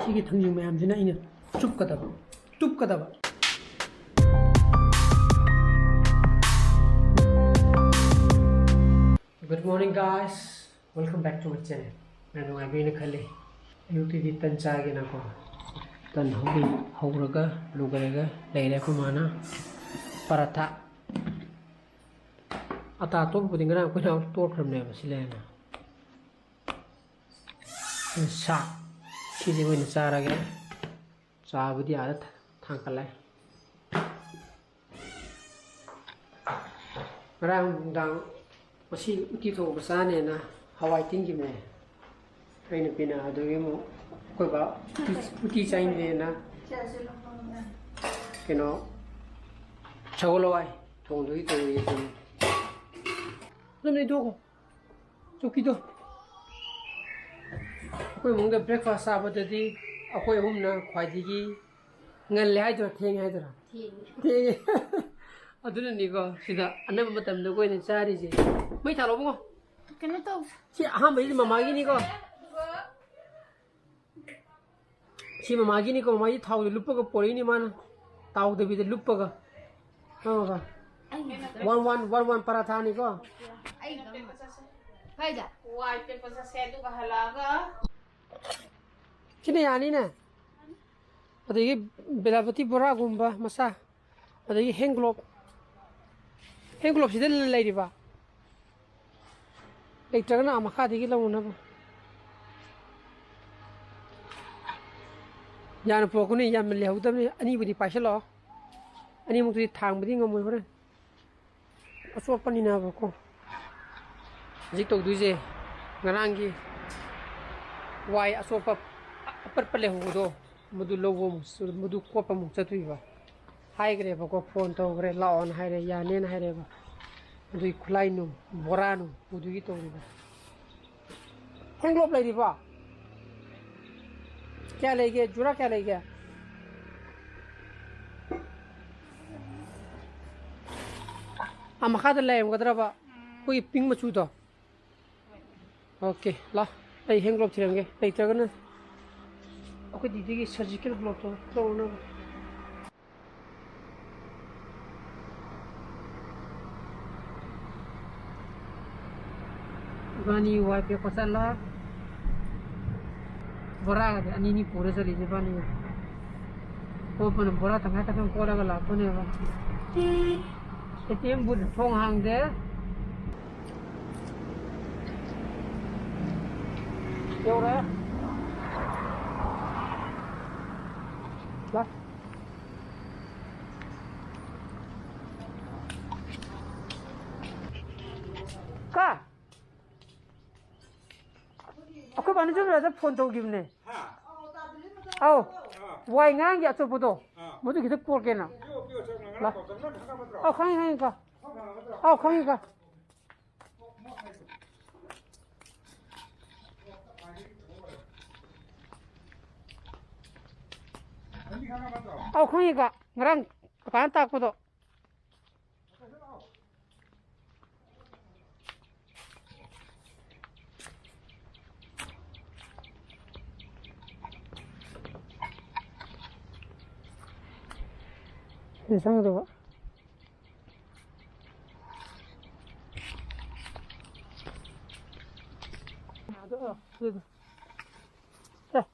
시기 등중 매암지나 이는 춥거든. 뚝거든. Good morning guys. Welcome back to my channel. मैं अभी न खले यूटी दी तन चागे ना को तन होगी होगा लुगरेगा लेरे को माना पराठा आता तो बुदिंगना को ना तो करने बस लेना सा चीज़ वो न चारा गया चा बुद्धि आदत थांग कर लाए रंग डांग मसी उठी तो बसाने ना हवाई तिंगी में कहीं पिना दो ये मो कोई बा उठी चाहिए ना किनो चौलो आई थोंदो ही तो ये तो तुमने दो को चुकी दो कोई मुंगे ब्रेकफास्ट आप बता कोई हम ना ख्वादी की ngân lẽ cho thiên hay rồi thiên ở đây này có thì là anh em mà tầm được quên xa đi gì mấy thằng đó không cái này tao chị ham mấy mà máy cái này chị mà máy cái này có máy thau thì lúc cái bồi này mà tàu thì bị lúc cái không cả one paratha này có phải dạ Why people say to Kahalaga? cái này anh nè अदगी बेलावती बोरा गुम्बा मसा अदगी हैंगलोब सिदे लेरिबा लेट्रगना अमखा दिगी लौनबा यान पोकुनी याम लेहउदबनी अनि बुदी पाइसलो अनि मुक्ति थांगबदी ngमोय हरे असोपनिना बको जिक तौदुजे ngrangi Y असोप अपर पले हुदो मधु लोगों मधु कोप मुख चतुईबा हाइग्रे बको फोन तौग्रे लाओन हाइरे यानेन हाइरेबा मधु खुलाइनु बोरानु मधुगी तौरिबा हैंगलोब लेरिबा क्या लेगे जुरा क्या लेगे अमखाद लेमगद्रबा कोई पिंग मचू तो ओके ला आई हैंगलोब थिरंगे लेत्रगना ओके दीदी की सर्जिकल ग्लोव तो ना बानी वाई पे कोसला बोरा का अनि नि पूरे चली जे बानी ओ पन बोरा तंगा तंग कोरा का ला पने बा एटीएम बुद थोंग हांग दे क्यों रे का aku bani jom ada phone to gimne au wai ngang ya to bodo modu kita call kena la au khang ka au khang ka au khang ka ngarang kan tak bodo 이상하다 봐. 자.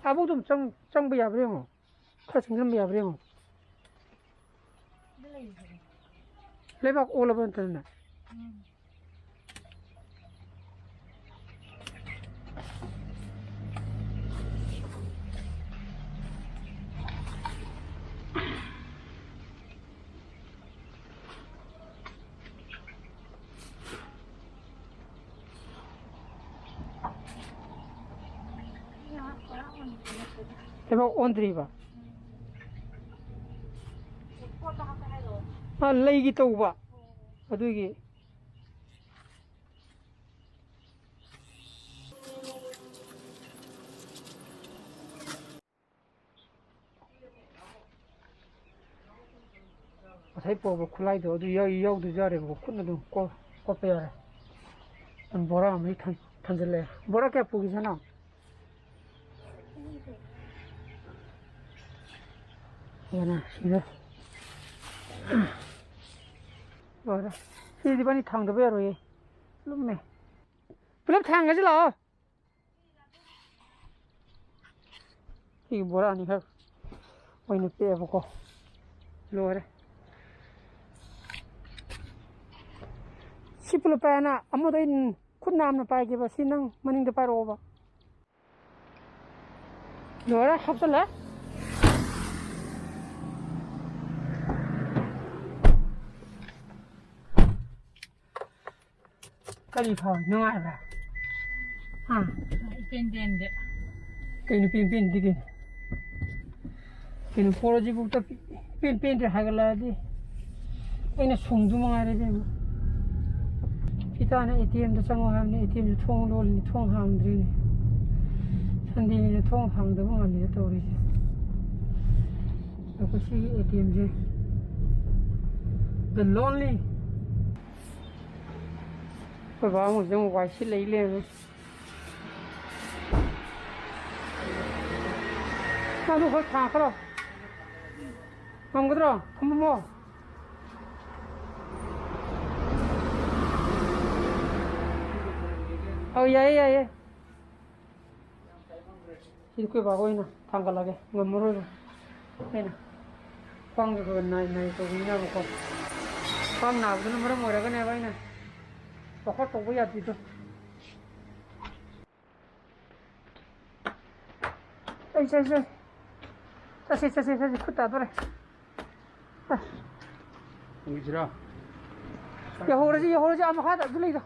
아무 좀 정비야 버려. 그 정비야 버려. 레박 올라본다는. 대박 온드리바 아 레이기 또 봐 어디기 ꯉꯁꯥꯏ ꯄꯣꯕ ꯈꯨꯠꯂꯥꯏꯗꯣ ꯑꯗꯨ ꯌꯥꯎꯗꯁꯨ ꯌꯥꯔꯦꯕꯀꯣ ꯈꯨꯠꯅ ꯑꯗꯨꯝ ꯀꯣꯠꯄ ꯌꯥꯔꯦ ꯕꯣꯔꯥ ꯑꯃꯗꯤ ꯊꯝꯖꯤꯜꯂꯛꯑꯦ ꯕꯣꯔꯥ ꯀꯌꯥ ꯄꯨꯈꯤꯁꯅꯣ ꯑꯗꯨꯅ ꯁꯤꯗ ꯂꯣꯏꯔꯦ ꯁꯤꯗꯤ ꯏꯕꯥꯅꯤ ꯊꯥꯡꯗꯕ ꯌꯥꯔꯣꯏꯌꯦ ꯂꯨꯝꯃꯦ ꯄꯨꯂꯞ ꯊꯥꯡꯉꯁꯤ ꯂꯥꯛꯑꯣ ꯁꯤꯒꯤ ꯕꯣꯔꯥ ꯑꯅꯤꯈꯛ ꯑꯣꯏꯅ ꯄꯦꯛꯑꯦꯕꯀꯣ ꯂꯣꯏꯔꯦ ꯁꯤ ꯄꯨꯂꯞ ꯄꯥꯏꯅ ꯑꯃꯗ ꯑꯩ ꯈꯨꯠ ꯅꯥꯝꯅ ꯄꯥꯏꯒꯦꯕ ꯁꯤ ꯅꯪ ꯃꯅꯤꯡꯗ ꯄꯥꯏꯔꯛꯑꯣꯕ ꯂꯣꯏꯔꯦ ꯍꯥꯞꯆꯜꯂꯦ ꯀꯔꯤ ꯐꯥꯎ ꯅꯨꯡꯉꯥꯏꯕ꯭ꯔꯥ ꯍꯥ ꯄꯦꯟꯗꯦꯟꯗꯦ ꯀꯩꯅꯣ ꯄꯦꯟꯗꯦ ꯀꯩꯅꯣ ꯐꯣꯔꯖꯤꯕꯨꯛꯇ ꯄꯦꯟꯗ꯭ꯔꯦ ꯍꯥꯏꯒꯠꯂꯛꯑꯗꯤ ꯑꯩꯅ ꯁꯨꯡꯗꯨ ꯃꯉꯥꯏꯔꯦ ꯏꯕꯦꯝꯃ ꯐꯤꯇꯥꯅ ATMꯗ ꯆꯪꯉꯣ ꯍꯥꯏꯕꯅꯤ ATMꯁꯨ ꯊꯣꯡ ꯂꯣꯜꯂꯤꯅꯤ ꯊꯣꯡ ꯍꯥꯡꯗ꯭ꯔꯤꯅꯤ ꯁꯟꯗꯦꯅꯤꯅ ꯊꯣꯡ ꯍꯥꯡꯗꯕ ꯉꯜꯂꯤꯗ ꯇꯧꯔꯤꯁꯦ ꯑꯩꯈꯣꯏ ꯁꯤꯒꯤ ATMꯁꯦ ꯗ ꯂꯣꯟꯂꯤ ꯑꯩꯈꯣꯏ ꯕꯥ ꯑꯃꯨꯛꯁꯨ ꯑꯃꯨꯛ ꯋꯥꯏ ꯁꯤꯠꯂ ꯂꯩꯔꯝꯃꯦ ꯑꯗꯨ ꯈꯔ ꯊꯥꯡꯈ꯭ꯔꯣ ꯉꯝꯒꯗ꯭ꯔꯣ ꯊꯝꯃꯝꯃꯣ ꯌꯥꯏꯌꯦ ꯁꯤꯗꯤ ꯑꯩꯈꯣꯏ ꯕꯥ ꯑꯣꯏꯅ ꯊꯥꯡꯒꯠꯂꯒꯦ ꯉꯝꯃꯔꯣꯏꯕ ꯑꯩꯅ ꯈ꯭ꯋꯥꯡꯁꯦ ꯈꯔ ꯅꯥꯏ ꯇꯧꯕꯅꯤꯅꯕꯀꯣ ꯈ꯭ꯋꯥꯡ ꯅꯥꯕꯗꯨꯅ ꯃꯔꯝ ꯑꯣꯏꯔꯒꯅꯦꯕ ꯑꯩꯅ ꯋꯥꯈꯠ ꯇꯧꯕ ꯌꯥꯗ꯭ꯔꯤꯗꯣ ꯆꯠꯁꯤ ꯈꯨꯠ ꯇꯥꯗꯣꯔꯦ ꯌꯧꯍꯧꯔꯁꯤ ꯑꯥ ꯃꯈꯥꯗ ꯑꯗꯨ ꯂꯩꯗꯣ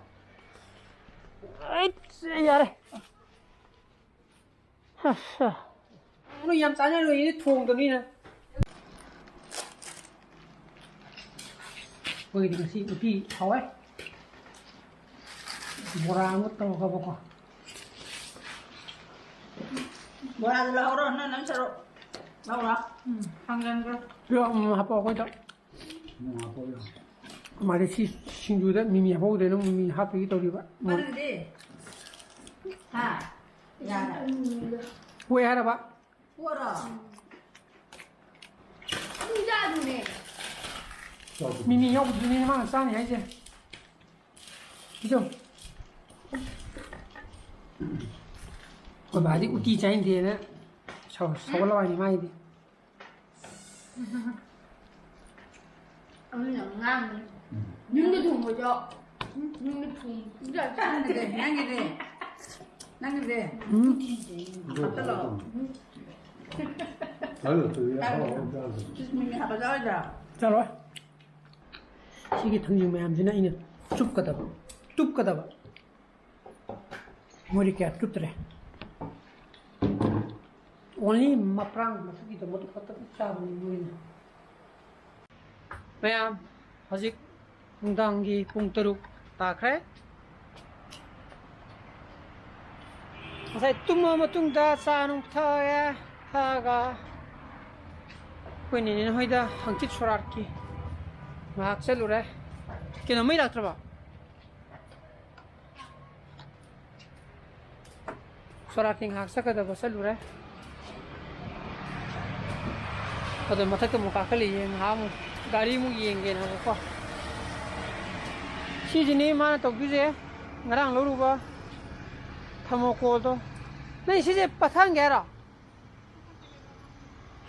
ꯌꯥꯔꯦ ꯅꯣꯏ ꯌꯥꯝ ꯆꯥꯟꯅꯔꯣꯏꯅꯦ ꯊꯣꯡꯗꯕꯅꯤꯅ ꯑꯩꯈꯣꯏꯒꯤꯗꯤ ꯉꯁꯤ ꯎꯇꯤ ꯍꯥꯎꯋꯦ ꯕꯣꯔꯥ ꯑꯃ ꯇꯧꯔꯒꯕꯀꯣ ꯕꯣꯔꯥꯗꯣ ꯂꯧꯍꯧꯔꯣ ꯅꯪ ꯁꯔꯨꯛ ꯂꯧꯔꯣ ꯍꯪꯒꯟꯈ꯭ꯔꯣ ꯍꯥꯞꯄꯣ ꯑꯩꯈꯣꯏꯗ ꯃꯥꯗꯤ ꯁꯤ ꯁꯤꯡꯖꯨꯗ ꯃꯤꯃꯤ ꯍꯥꯞꯍꯧꯗ꯭ꯔꯦꯅ ꯃꯤꯃꯤ ꯍꯥꯞꯄꯒꯤ ꯇꯧꯔꯤꯕ ꯃꯅꯨꯡꯗꯤ ꯍꯥ ꯌꯥꯔꯦ ꯍꯣꯏ ꯍꯥꯏꯔꯕ ꯄꯣꯔꯣ ꯃꯤꯃꯤ ꯌꯥꯎꯕꯗꯨꯅꯦ ꯃꯥꯅ ꯆꯥꯅꯤ ꯍꯥꯏꯁꯦ ꯏꯆꯧ ꯑꯩꯈꯣꯏ ꯕꯥꯗꯤ ꯎꯇꯤ ꯆꯥꯅꯤꯡꯗꯦꯅ ꯁꯧꯒꯠꯂꯋꯥꯏꯅꯤ ꯃꯥꯒꯤꯗꯤ ꯑꯃꯅ ꯉꯥꯡꯅꯤ ꯌꯨꯝꯗ ꯊꯣꯡꯕ죠 ꯌꯨꯝꯗ ꯊꯣꯡꯕ ꯅꯪꯒꯤꯗꯤ ꯍꯥꯞꯆꯜꯂꯣ ꯀꯤꯁꯃꯤꯁ ꯍꯥꯞꯄꯖꯥꯔꯣꯏꯗ꯭ꯔꯥ ꯆꯠꯂꯣꯏ ꯁꯤꯒꯤ ꯊꯥꯡꯖꯤꯡ ꯃꯌꯥꯝꯁꯤꯅ ꯑꯩꯅ ꯇꯨꯞꯀꯗꯕ ꯃꯣꯏꯗꯤ ꯀꯌꯥ ꯇꯨꯞꯇ꯭ꯔꯦ ꯑꯣꯟꯂꯤ ꯃꯄ꯭ꯔꯥꯡ ꯃꯁꯨꯒꯤꯗ ꯃꯗꯨ ꯈꯛꯇ ꯆꯥꯕꯅꯤ ꯃꯣꯏꯅ ꯃꯌꯥꯝ ꯍꯧꯖꯤꯛ ꯅꯨꯡꯗꯥꯡꯒꯤ ꯄꯨꯡ 6 ꯇꯥꯈ꯭ꯔꯦ ꯉꯁꯥꯏ ꯇꯨꯝꯃ ꯃꯇꯨꯡꯗ ꯆꯥ ꯅꯨꯡ ꯊꯛꯑꯦ ꯊꯛꯑꯒ ꯑꯩꯈꯣꯏ ꯅꯦꯅꯦ ꯍꯣꯏꯗ ꯍꯪꯆꯤꯠ ꯁꯣꯔꯥꯠꯀꯤ ꯉꯥꯏꯍꯥꯛ ꯆꯠꯂꯨꯔꯦ ꯀꯩꯅꯣ ꯃꯩ ꯂꯥꯛꯇ꯭ꯔꯕ ꯁꯣꯔꯥꯠꯀꯤ ꯉꯥꯏꯍꯥꯛ ꯆꯠꯂꯨꯔꯦ ꯑꯗꯣ ꯃꯊꯛꯇ ꯑꯃꯨꯛ ꯀꯥꯈꯠꯂꯤꯌꯦ ꯉꯥꯏꯍꯥꯛ ꯑꯃꯨꯛ ꯒꯥꯔꯤ ꯑꯃꯨꯛ ꯌꯦꯡꯒꯦꯅꯀꯣ ꯁꯤꯁꯤꯅꯤ ꯃꯥꯅ ꯇꯧꯗꯣꯏꯁꯦ ꯉꯔꯥꯡ ꯂꯧꯔꯨꯕ ꯊꯔꯃꯣꯀꯣꯜꯗꯣ ꯅꯪ ꯁꯤꯁꯦ ꯄꯠꯊꯍꯟꯒꯦ ꯍꯥꯏꯔꯣ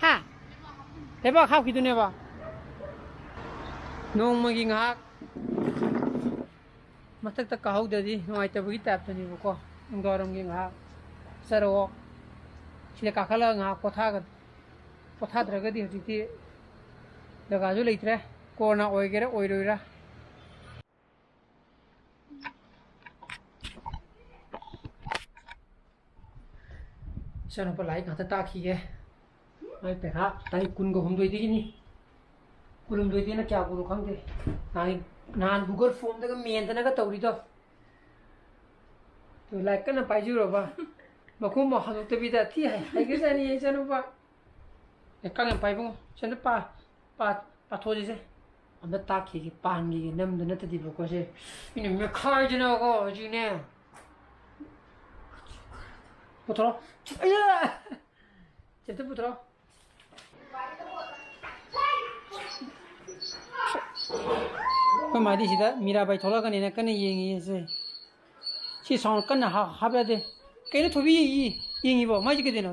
ꯍꯥ ꯂꯩꯕꯥꯛ ꯍꯥꯞꯈꯤꯗꯨꯅꯦꯕ ꯅꯣꯡꯃꯒꯤ ꯉꯥꯏꯍꯥꯛ ꯃꯊꯛꯇ ꯀꯥꯍꯧꯗ꯭ꯔꯗꯤ ꯅꯨꯡꯉꯥꯏꯇꯕꯒꯤ ꯇꯥꯏꯞꯇꯅꯦꯕꯀꯣ ꯅꯨꯡꯗꯥꯡꯋꯥꯏꯔꯝꯒꯤ ꯉꯥꯏꯍꯥꯛ ꯆꯠꯔꯛꯑꯣ ꯁꯤꯗ ꯀꯥꯈꯠꯂꯒ ꯉꯥꯏꯍꯥꯛ ꯄꯣꯊꯥꯗ꯭ꯔꯒꯗꯤ ꯍꯧꯖꯤꯛꯇꯤ ꯖꯒꯥꯁꯨ ꯂꯩꯇ꯭ꯔꯦ ꯀꯣꯔꯣꯅꯥ ꯑꯣꯏꯒꯦꯔꯥ ꯑꯣꯏꯔꯣꯏꯔꯥ ꯏꯆꯥꯅꯨꯄꯥ ꯂꯥꯏꯔꯤꯛ ꯉꯥꯛꯇ ꯇꯥꯛꯈꯤꯒꯦ ꯃꯥꯏ ꯄꯩꯈꯥ ꯇꯥꯔꯤꯛ 22 ꯀꯨꯟꯍꯨꯝꯗꯣꯏꯗꯩꯅ ꯀꯌꯥꯕꯨꯅꯣ ꯈꯪꯗꯦ ꯅꯍꯥꯟ ꯒꯨꯒꯜ ꯐꯣꯝꯗꯒ ꯃꯦꯟꯗꯅꯒ ꯇꯧꯔꯤꯗꯣ ꯂꯥꯏꯔꯤꯛ ꯀꯟꯅ ꯄꯥꯏꯖꯨꯔꯕ ꯃꯈꯣꯡ ꯍꯥꯡꯗꯣꯛꯇꯕꯤꯗ ꯊꯤ ꯍꯩꯒ꯭ꯔꯖꯥꯠꯅꯤ ꯏꯆꯥꯅꯨꯄꯥ ꯀꯥꯡ ꯌꯥꯝ ꯄꯥꯏꯕꯨꯡꯉꯣ ꯁꯟꯗ ꯄꯥꯊꯣꯛꯑꯁꯤꯁꯦ amda taki ki pangi ki nam dana tadi ba ko se ini me khai jina ko ji ne putro aya chete putro ko mai di sida mirabai thola kan ne kan yengi se si song kan ha ha ba de ke ne thobi yi yengi ba mai ji ke de na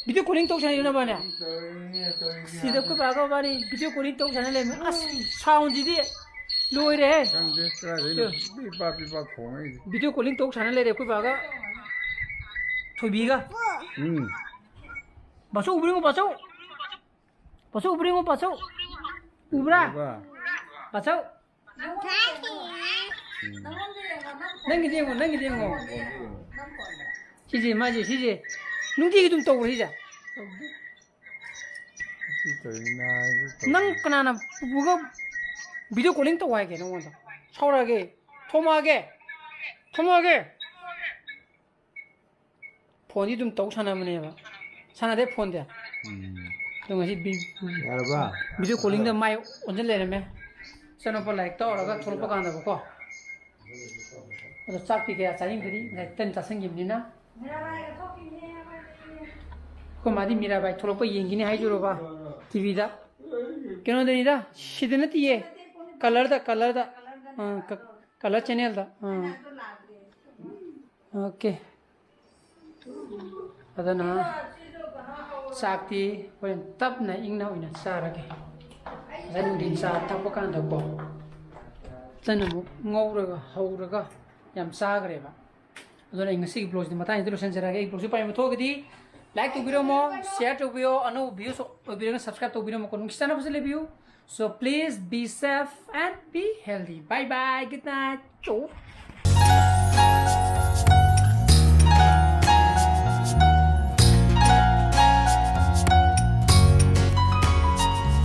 video calling to chana na ba ne sida ko ba ko ba ni video calling to chana le as sound ji de loi re 상대 스트라이드 비바 공이 video calling to chana le de ko ba ga thobi ga ba so ubring ba so ubring ba so ubra 봐 ba so nang ge ngo 시지 맞지 시지 눈디기 좀 떠고 시자 진짜 나 난 그나나 뭐가 비디오 콜링 또 와야게 너무 원다 차오라게 토마게 폰이 좀 떠고 사나면 해봐 사나대 폰데 동아시 알아봐 비디오 콜링도 많이 언제 내려면 서너버 라이크 떠라가 돌고 간다 보고 그래서 짝피게 자인들이 내 생김이나 그 마디 미라바이 돌고 얘기니 해주러 봐 TV다 걔네들이다 시드는 뒤에 컬러다 컬러 채널다 오케이 ಅದನ್ನ ಸಾಕ್ತಿ ಹೊರನ್ ತಪ್ನ ಇಂಗ್ನ ಒಯ್ನ ಸಾರಗೆ ಅದನ್ನ din sa tappa kan da ko tana mu ngawraga hawraga yam sagre ba adona ingsi blog di mata intro sen jara ge blog pa mo thogdi like to video mo share to video anu views video subscribe to video mo kon kisana pasale view so please be safe and be healthy bye bye good night ciao